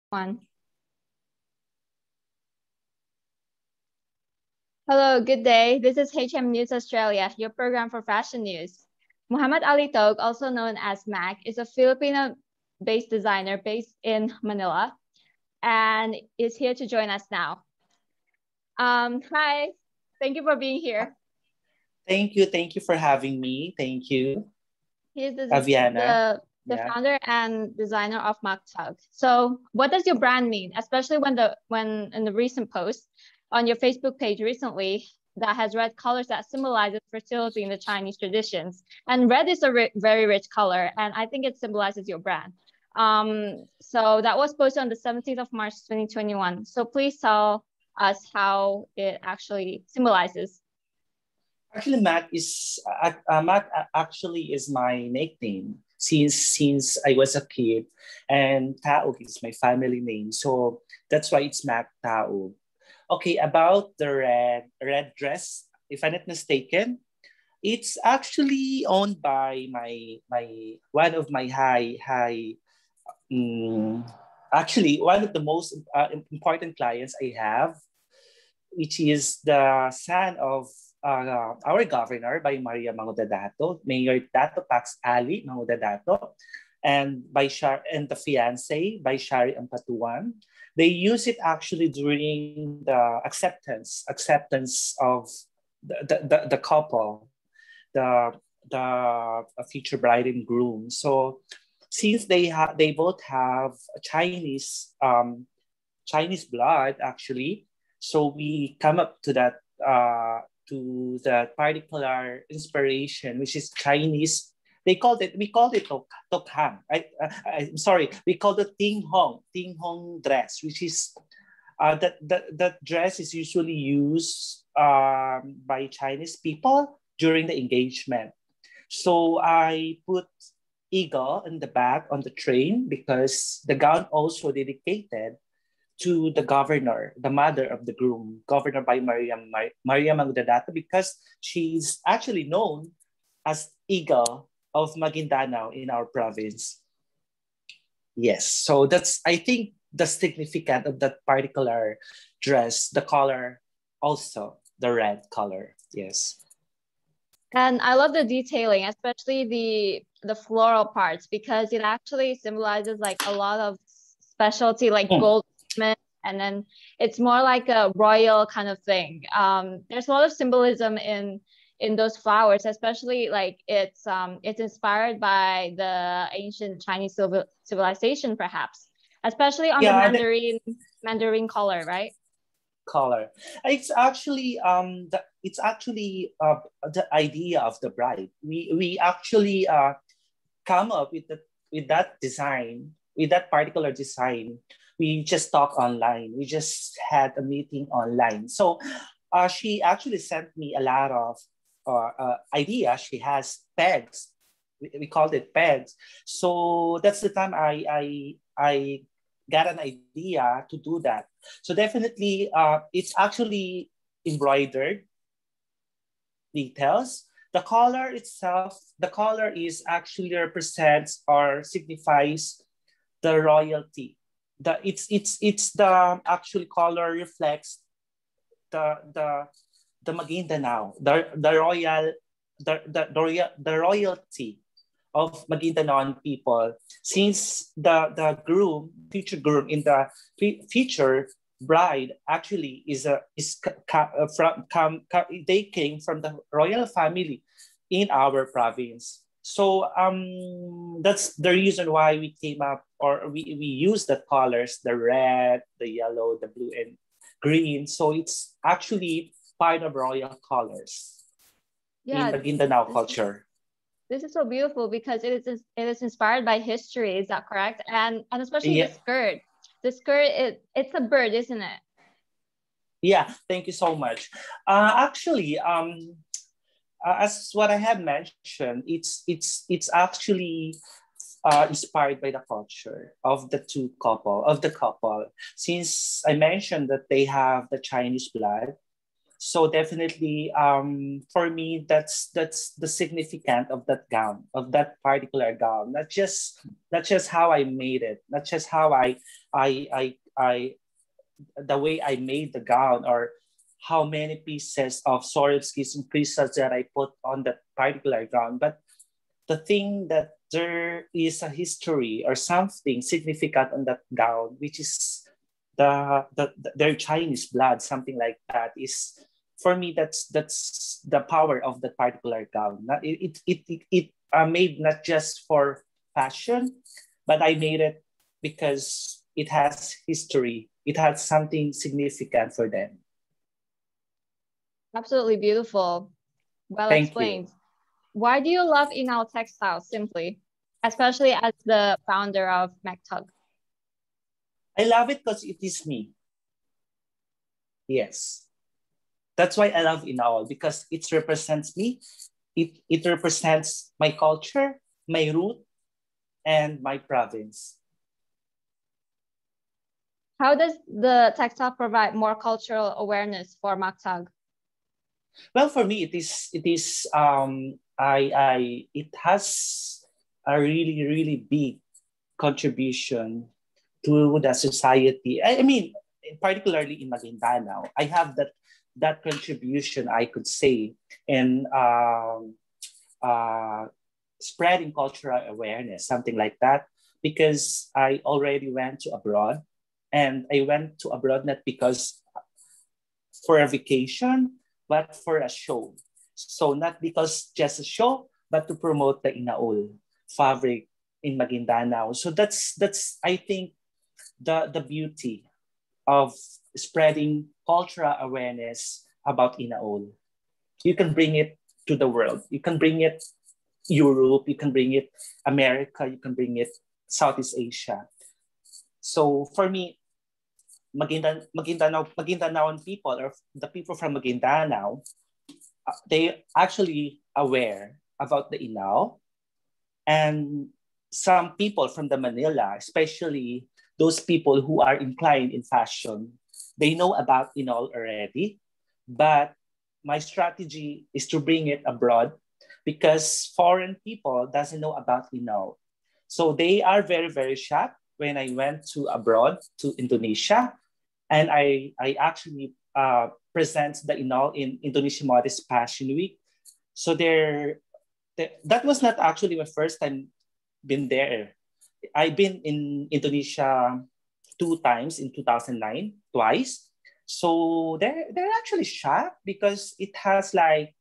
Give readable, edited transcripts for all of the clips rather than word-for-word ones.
One. Hello, good day. This is HM News Australia, your program for fashion news. Muhammad Ali Taug, also known as Mac, is a Filipino-based designer based in Manila and is here to join us now. Hi, thank you for being here. Thank you for having me. Thank you. He's Aviana. The founder and designer of Maxag. So what does your brand mean, especially when in the recent post on your Facebook page recently that has red colors that symbolizes fertility in the Chinese traditions? And red is a very rich color, and I think it symbolizes your brand. So that was posted on the 17th of March 2021. So please tell us how it actually symbolizes. Actually, Matt actually is my nickname since I was a kid, and Taug is my family name, so that's why it's Matt Taug. Okay, about the red dress, if I'm not mistaken, it's actually owned by my one of my actually one of the most important clients I have, which is the son of our governor by Maria Mangudadato, Mayor Dato Pax Ali Mangudadato, and and the fiance by Shari Ampatuan. They use it actually during the acceptance of the couple, the future bride and groom. So since they both have Chinese blood actually, so we come up to that particular inspiration, which is Chinese. We called it Tok Hang. I'm sorry, we called it Ting Hong dress, which is that dress is usually used by Chinese people during the engagement. So I put eagle in the back on the train because the gown also dedicated to the governor, the mother of the groom, governor by Maria Mangudadato, because she's actually known as Eagle of Maguindanao in our province. Yes, so that's, I think, the significance of that particular dress, the color, also the red color. Yes. And I love the detailing, especially the floral parts, because it actually symbolizes like a lot of specialty, like gold, and then it's more like a royal kind of thing. There's a lot of symbolism in those flowers, especially like it's inspired by the ancient Chinese civilization, perhaps, especially on the Mandarin color, right? Color. It's actually the idea of the bride. We actually come up with that design, with that particular design. We just talk online. We just had a meeting online. So she actually sent me a lot of ideas. She has pegs. We called it pegs. So that's the time I got an idea to do that. So definitely, it's actually embroidered details. The color itself, the color is actually represents or signifies the royalty. It's the actual color reflects the Maguindanao, the royalty of Maguindanaoan people, since the future groom in the future bride actually they came from the royal family in our province. So that's the reason why we came up, or we use the colors, the red, the yellow, the blue, and green. So it's actually part of royal colors in Maguindanao culture. This is so beautiful because it is inspired by history. Is that correct? And especially the skirt. The skirt, it's a bird, isn't it? Yeah, thank you so much. Actually, as what I have mentioned, it's actually inspired by the culture of the couple. Since I mentioned that they have the Chinese blood, So definitely, for me, that's the significant of that gown, of that particular gown. Not just how I made it, not just how I the way I made the gown, or how many pieces of Swarovskis and crystals that I put on that particular gown, but the thing that there is a history or something significant on that gown, which is their Chinese blood, something like that, is for me that's the power of that particular gown. It made not just for fashion, but I made it because it has history. It has something significant for them. Absolutely beautiful. Well Thank you. explained. Why do you love Inal Textiles simply, especially as the founder of Maxag? I love it because it is me. Yes. That's why I love Inaol, because it represents me. It represents my culture, my root, and my province. How does the textile provide more cultural awareness for Maxag? Well, for me, it has a really, really big contribution to the society. I mean, particularly in Maguindanao, I have that contribution, I could say, in spreading cultural awareness, something like that, because I already went to abroad, and I went to abroad not because for a vacation, but for a show. So not because just a show, but to promote the Inaol fabric in Maguindanao. So that's I think the beauty of spreading cultural awareness about Inaol. You can bring it to the world. You can bring it Europe, you can bring it America, you can bring it Southeast Asia. So for me, Magindanaoan people, or the people from Maguindanao, they actually aware about the Inao, and some people from the Manila, especially those people who are inclined in fashion, they know about Inao already, but my strategy is to bring it abroad because foreign people doesn't know about Inao. So they are very, very shocked when I went to abroad to Indonesia, and I actually present the Inal in Indonesia Modest Fashion Week. So that was not actually my first time been there. I've been in Indonesia 2 times in 2009, twice. So they're actually shocked because it has like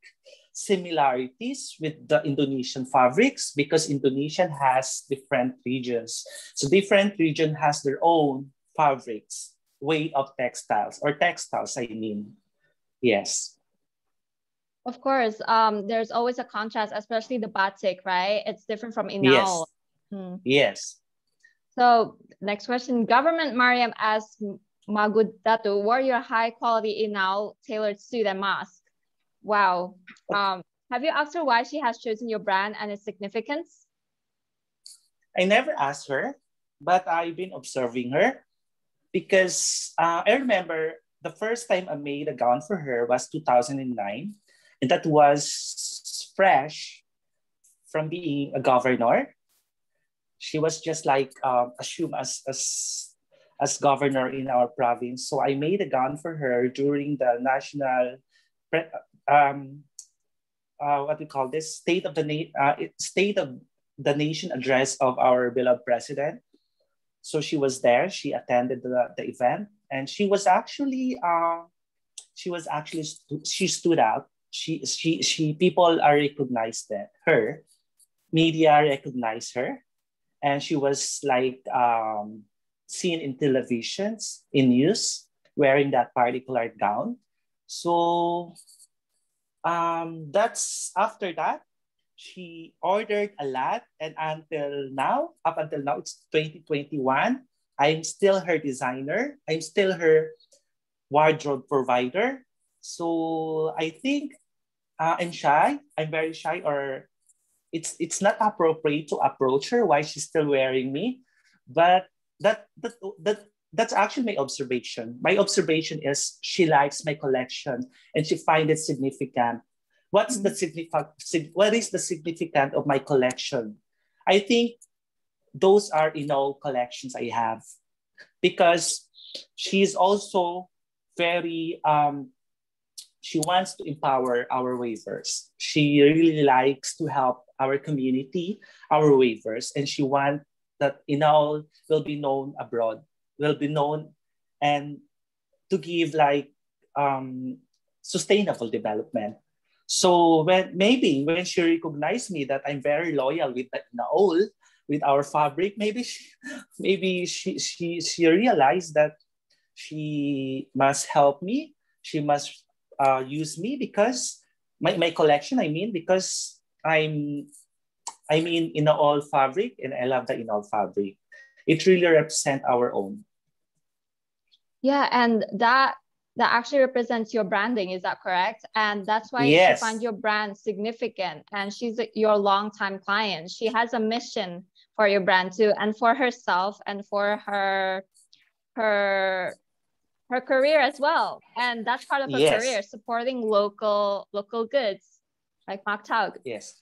similarities with the Indonesian fabrics, because Indonesian has different regions. So different region has their own fabrics, way of textiles, or textiles, I mean. Yes. Of course, there's always a contrast, especially the batik, right? It's different from Yes. Inal. Yes. So next question, Government Mariam asks Magudatu, wore your high quality Inal tailored suit and mask. Wow. Have you asked her why she has chosen your brand and its significance? I never asked her, but I've been observing her because I remember the first time I made a gown for her was 2009, and that was fresh from being a governor. She was just like assumed as governor in our province. So I made a gown for her during the national what we call this state of the nation address of our beloved president. So she was there. She attended the event, and she stood out. She people are recognized her. Media recognized her, and she was like seen in televisions, in news, wearing that particular gown. So that's after that, she ordered a lot, and up until now, it's 2021. I'm still her designer. I'm still her wardrobe provider. So I think I'm shy. I'm very shy, or it's not appropriate to approach her why she's still wearing me, but that that's actually my observation. My observation is she likes my collection and she finds it significant. What is the significant of my collection? I think those are collections I have, because she's also very she wants to empower our waivers. She really likes to help our community, our waivers, and she wants that will be known abroad, will be known, and to give like sustainable development. So when she recognized me that I'm very loyal with the Inaol, with our fabric, maybe she realized that she must help me. She must use me because my collection. I mean, because I'm in all fabric and I love the in all fabric. It really represents our own. Yeah, and that actually represents your branding. Is that correct? And that's why Yes. she finds your brand significant. And she's your longtime client. She has a mission for your brand too, and for herself, and for her career as well. And that's part of her Yes. career, supporting local goods like Taug. Yes.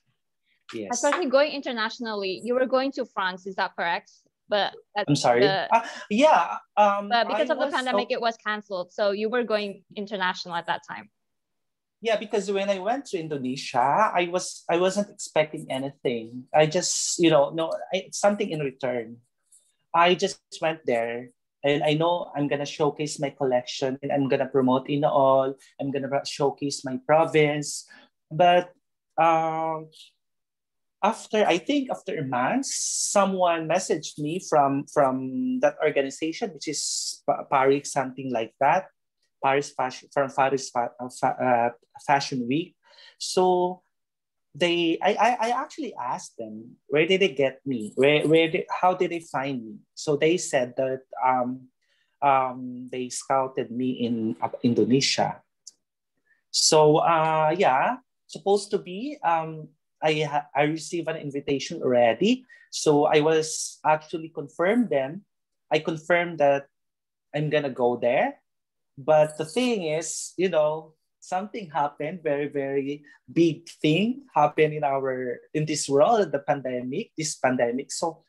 Yes. Especially going internationally. You were going to France, is that correct? But I'm sorry. Yeah. But because of the pandemic, it was canceled. So you were going international at that time. Yeah, because when I went to Indonesia, I wasn't expecting anything. I just something in return. I just went there, and I know I'm gonna showcase my collection, and I'm gonna promote Inaol. I'm gonna showcase my province, but after a month, someone messaged me from that organization, which is Paris, something like that. Paris Fashion, from Paris Fashion Week. So I actually asked them, where did they get me? How did they find me? So they said that they scouted me in Indonesia. So supposed to be I received an invitation already. So I was actually confirmed then. I confirmed that I'm gonna go there. But the thing is, something happened, very, very big thing happened in this world, this pandemic. So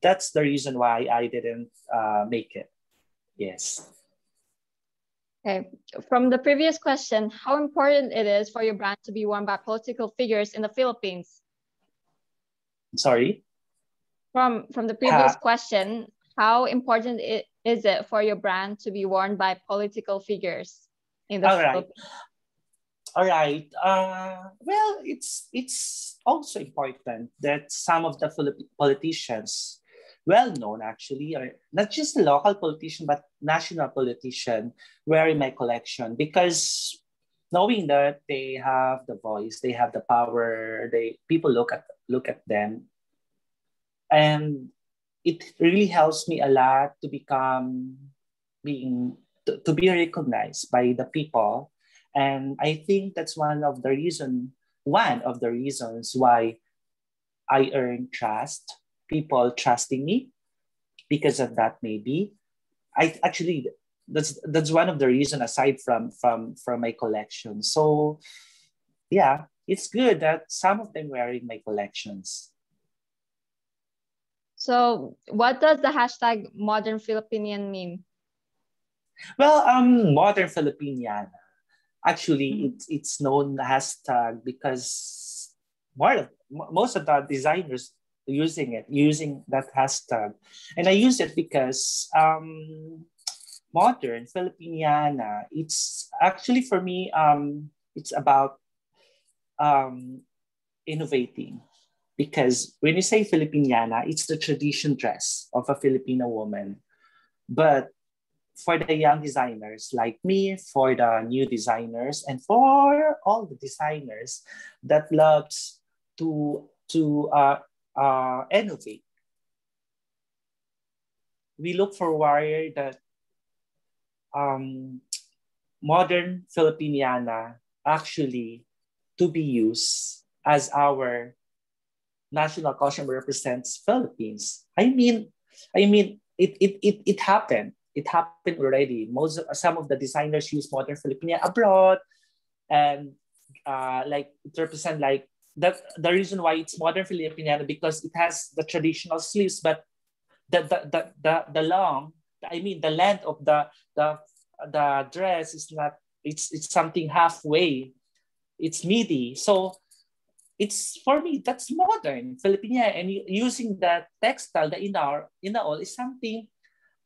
that's the reason why I didn't make it. Yes. Okay. From the previous question, how important it is for your brand to be worn by political figures in the Philippines? Sorry? From the previous question, how important is it for your brand to be worn by political figures in the Philippines? All right. Well, it's also important that some of the politicians, well known actually, or not just the local politician but national politician, were in my collection, because knowing that they have the voice, they have the power, people look at them, and it really helps me a lot to to be recognized by the people. And I think that's one of the reasons why I earn trust, people trusting me because of that. Maybe that's one of the reasons, aside from my collection. So yeah, it's good that some of them were in my collections. So what does the hashtag Modern Filipinian mean? Well, Modern Filipiniana. Actually, it's known hashtag because most of the designers using that hashtag, and I use it because Modern Filipiniana. It's actually for me. It's about innovating. Because when you say Filipiniana, it's the tradition dress of a Filipino woman. But for the young designers like me, for the new designers, and for all the designers that loves to innovate, we look forward that Modern Filipiniana actually to be used as our national costume represents Philippines. I mean, it happened. it happened already. Some of the designers use modern Filipina abroad, and like it represent like that. The reason why it's modern Filipiniana because it has the traditional sleeves, but the long, I mean the length of the dress is not. It's something halfway. It's midi, so it's for me that's modern Filipina, and using the textile, the inaol is something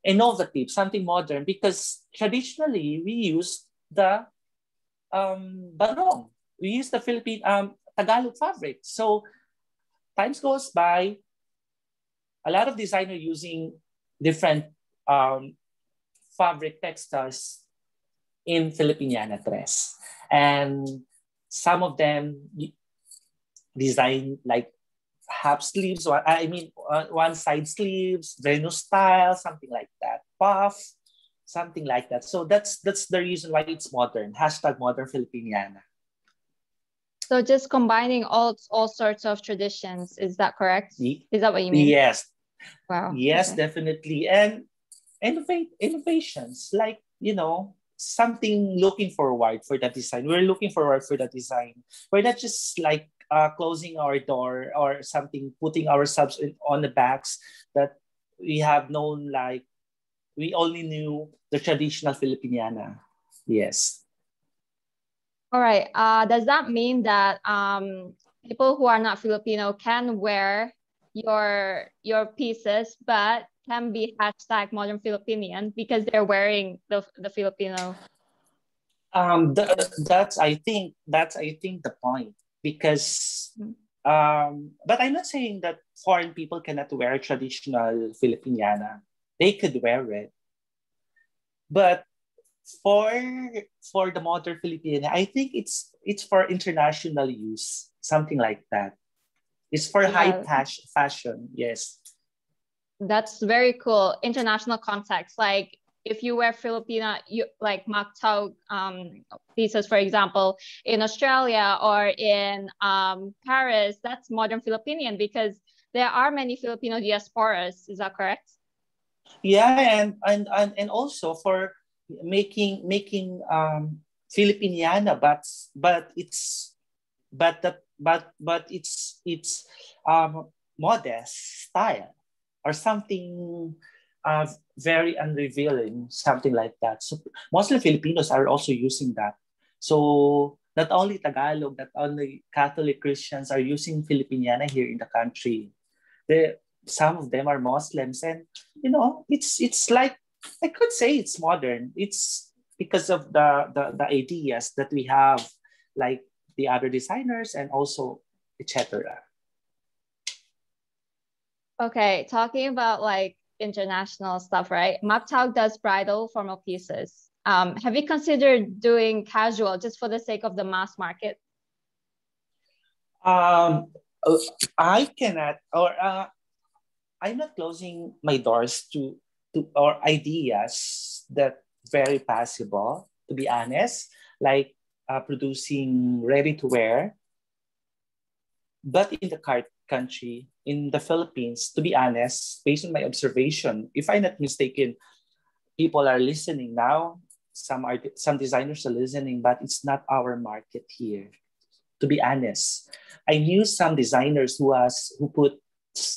innovative, something modern because traditionally we use the barong. We use the Philippine Tagalog fabric. So times goes by, a lot of designers using different fabric textiles in Filipiniana dress. And some of them design like half sleeves, or I mean one side sleeves, Venus style, something like that, puff, something like that. So that's the reason why it's modern. Hashtag modern Filipiniana. So just combining all sorts of traditions, is that correct? Is that what you mean? Yes. Wow. Yes, okay. definitely. And innovations, like, something looking forward for the design. We're looking forward for the design. We're not just like closing our door or something, putting ourselves on the backs that we have known, like we only knew the traditional Filipiniana. Yes. All right. Does that mean that people who are not Filipino can wear your pieces, but can be hashtag modern Filipinian because they're wearing the Filipino? That's I think the point, because but I'm not saying that foreign people cannot wear traditional Filipiniana. They could wear it, but for the modern Filipina, I think it's for international use, something like that. It's for high fashion. Yes. That's very cool. International context. Like if you wear Filipina, you like Taug pieces, for example, in Australia or in Paris, that's modern Filipinian because there are many Filipino diasporas. Is that correct? Yeah, and also for making Filipiniana, but it's modest style or something very unrevealing, something like that. So mostly Filipinos are also using that. So not only Tagalog, not only Catholic Christians are using Filipiniana here in the country. Some of them are Muslims, and it's like, I could say it's modern. It's because of the ideas that we have, like the other designers and also etc. Okay, talking about like international stuff, right? Taug does bridal formal pieces. Have you considered doing casual just for the sake of the mass market? I cannot, or I'm not closing my doors to or ideas that very possible. To be honest, like producing ready to wear, but in the country, in the Philippines, to be honest, based on my observation, if I'm not mistaken, people are listening now. Some designers are listening, but it's not our market here. To be honest, I knew some designers who put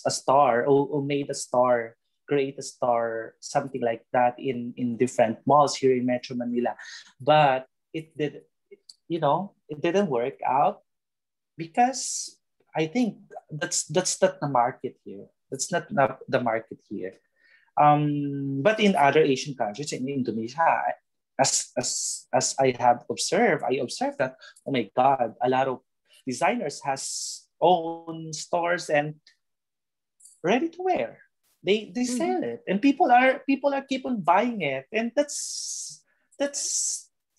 a star, or made a star, create a star, something like that in different malls here in Metro Manila, but it didn't work out because I think that's not the market here. That's not the market here. But in other Asian countries, in Indonesia, as I observed that, oh my God, a lot of designers has own stores and ready to wear. They sell it, and people are keep on buying it, and that's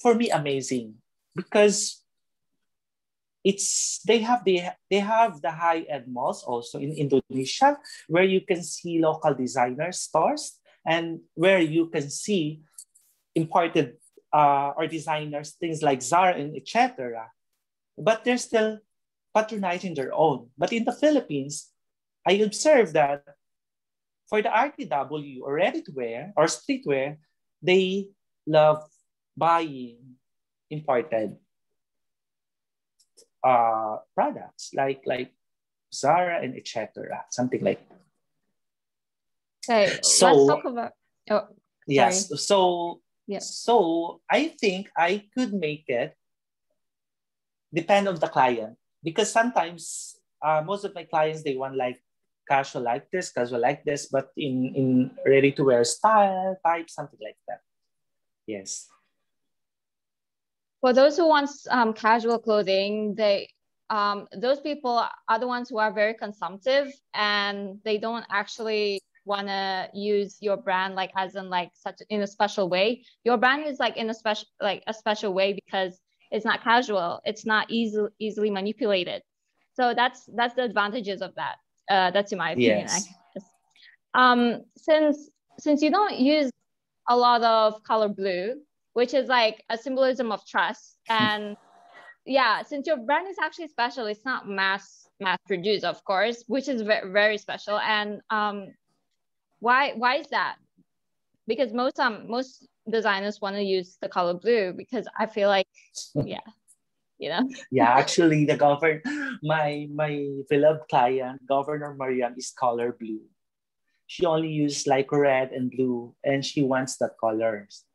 for me amazing because they have the high end malls also in Indonesia, where you can see local designer stores and where you can see imported or designers, things like Zara and etc. But they're still patronizing their own. But in the Philippines, I observed that For the RTW or ready-to-wear or streetwear, they love buying imported products like Zara and etc. Something like that. Okay, So let's talk about. Oh, yes. sorry. So Yeah. so I think I could make it depend on the client because sometimes most of my clients they want like casual like this, but in ready to wear style type something like that. Yes. For those who want casual clothing, those people are the ones who are very consumptive and they don't actually want to use your brand like as in like such in a special way. Your brand is like in a special way because it's not casual. It's not easily manipulated. So that's the advantages of that. That's in my opinion, I Yes. guess. Since you don't use a lot of color blue, which is like a symbolism of trust. And yeah, since your brand is actually special, it's not mass produced, of course, which is very, very special. And why is that? Because most designers want to use the color blue because I feel like yeah, you know. Yeah, actually the my beloved client, Governor Mariam, is color blue. She only used like red and blue and she wants that colors.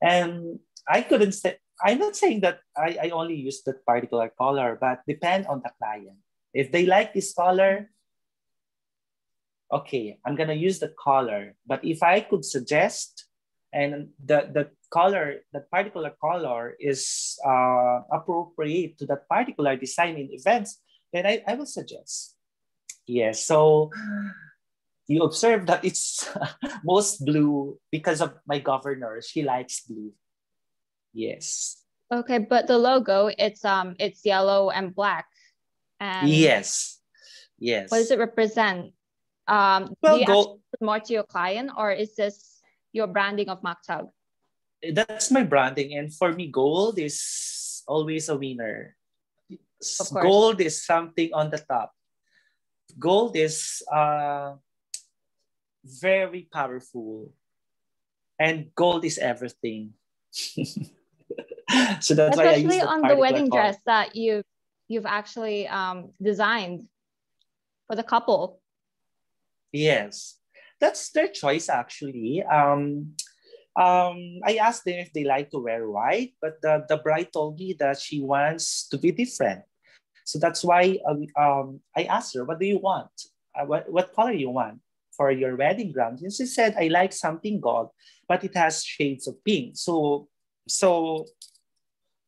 And I couldn't say, I'm not saying that I only use that particular color, but depend on the client. If they like this color, okay, I'm gonna use the color. But if I could suggest, and the color, that particular color is appropriate to that particular design in events, then I will suggest. Yes, so you observe that it's most blue because of my governor. She likes blue. Yes. Okay, but the logo it's yellow and black. And Yes. Yes. what does it represent? Do Well, you actually put more to your client or is this your branding of Maxag? that's my branding. And for me, gold is always a winner. Of course. Gold is something on the top. Gold is very powerful. And gold is everything. So that's why I use Especially that on the particular wedding color. dress that you've actually designed for the couple. Yes, that's their choice actually. I asked them if they like to wear white, but the bride told me that she wants to be different. So that's why I asked her, what do you want? What color you want for your wedding gown? And she said, I like something gold, but it has shades of pink. So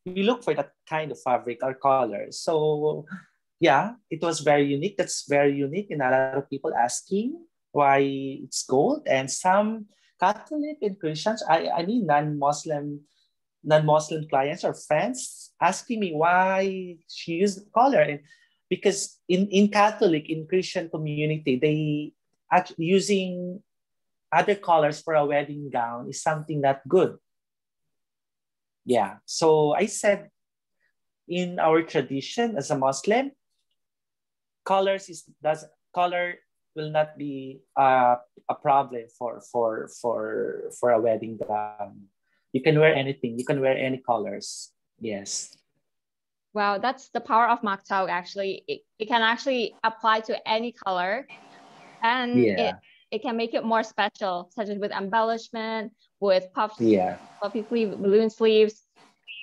we look for that kind of fabric or color. So yeah, it was very unique. That's very unique. And a lot of people asking why it's gold. And some Catholic and Christians, I mean non-Muslim clients or friends asking me why she used the color. And because in Catholic, in Christian community, they actually using other colors for a wedding gown is something not good. Yeah. So I said in our tradition as a Muslim, color will not be a problem for a wedding gown. You can wear anything. You can wear any colors. Yes. Wow, that's the power of Maxag actually. It can actually apply to any color and Yeah. it can make it more special, such as with embellishment, with Yeah. puffy sleeve, balloon sleeves.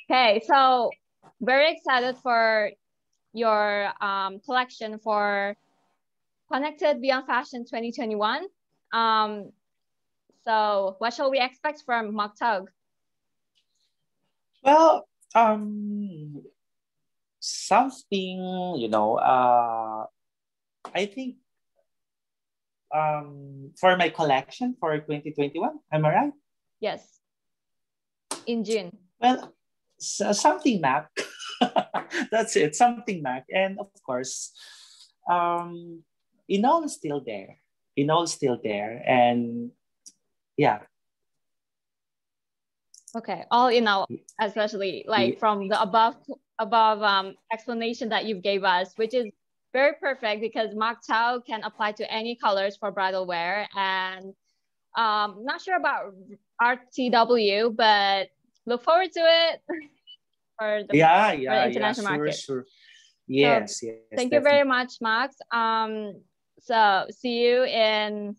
Okay, so very excited for your collection for Connected Beyond Fashion 2021. So what shall we expect from Maxag? Well, something, I think for my collection for 2021, am I right? Yes, in June. Well, something Mac. That's it, something Mac. And of course, Inol is still there. Inol is still there. And yeah. Okay, all in all, especially like from the above explanation that you gave us, which is very perfect because Taug can apply to any colors for bridal wear. And not sure about RTW, but look forward to it for the international market. Sure. Yes, so, yes. Thank you very much, Max. So see you in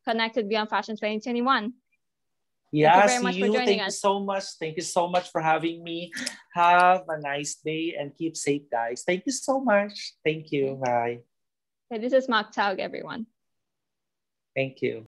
Connected Beyond Fashion 2021. Yeah, thank you very much for joining us. So much. Thank you so much for having me. Have a nice day and keep safe, guys. Thank you so much. Thank you. Bye. Okay, this is Taug, everyone. Thank you.